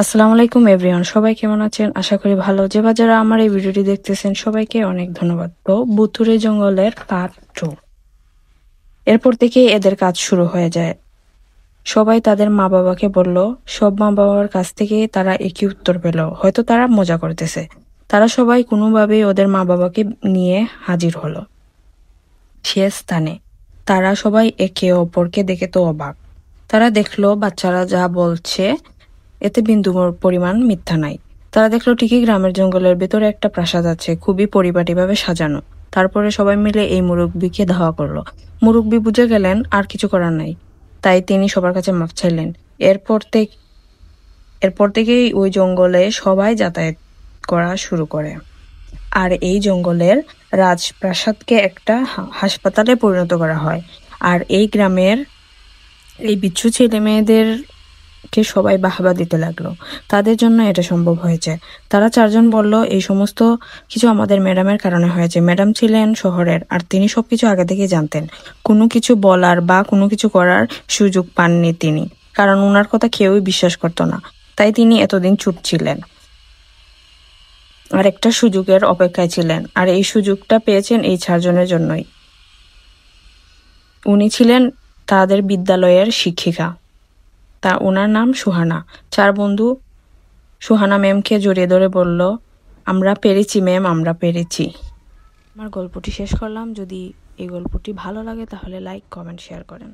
আসসালামু আলাইকুম এভরিওয়ান, সবাই কেমন আছেন? আশা করি ভালো। যে বা যারা আমার এই ভিডিওটি দেখতেছেন সবাইকে অনেক ধন্যবাদ। তো বুতুরে জঙ্গলের পার্ট 2। এরপর থেকে এদের কাজ শুরু হয়ে যায়। সবাই তাদের মা বাবাকে বলল। সব মা বাবার কাছ থেকে তারা একই উত্তর পেল, হয়তো তারা মজা করতেছে। তারা সবাই কোনোভাবেই ওদের মা বাবাকে নিয়ে হাজির হলো সে স্থানে। তারা সবাই একে অপরকে দেখে তো অবাক। তারা দেখলো বাচ্চারা যা বলছে এতে বিন্দু পরিমাণ মিথ্যা নাই। তারা দেখলো ঠিকই গ্রামের জঙ্গলের ভেতরে একটা প্রাসাদ আছে, খুবই পরিপাটিভাবে সাজানো। তারপরে সবাই মিলে এই মুরব্বিকে ধাওয়া করলো। মুরব্বি বুঝে গেলেন আর কিছু করার নাই, তাই তিনি সবার কাছে মাফ চাইলেন। এরপর থেকে এরপর থেকেই ওই জঙ্গলে সবাই যাতায়াত করা শুরু করে। আর এই জঙ্গলের রাজপ্রাসাদকে একটা হাসপাতালে পরিণত করা হয়। আর এই গ্রামের এই বিচ্ছু ছেলে মেয়েদেরকে সবাই বাহবা দিতে লাগলো। তাদের জন্য এটা সম্ভব হয়েছে। তারা চারজন বলল, এই সমস্ত কিছু আমাদের ম্যাডামের কারণে হয়েছে। ম্যাডাম ছিলেন শহরের, আর তিনি সবকিছু আগে থেকে জানতেন। কোনো কিছু বলার বা কোনো কিছু করার সুযোগ পাননি তিনি, কারণ ওনার কথা কেউই বিশ্বাস করতো না। তাই তিনি এতদিন চুপ ছিলেন আর একটা সুযোগের অপেক্ষায় ছিলেন। আর এই সুযোগটা পেয়েছেন এই চারজনের জন্যই। উনি ছিলেন তাদের বিদ্যালয়ের শিক্ষিকা, ওনার নাম সুহানা। চার বন্ধু সুহানা ম্যামকে জড়িয়ে ধরে বলল, আমরা পেরেছি ম্যাম, আমরা পেরেছি। আমার গল্পটি শেষ করলাম। যদি এই গল্পটি ভালো লাগে তাহলে লাইক, কমেন্ট, শেয়ার করেন।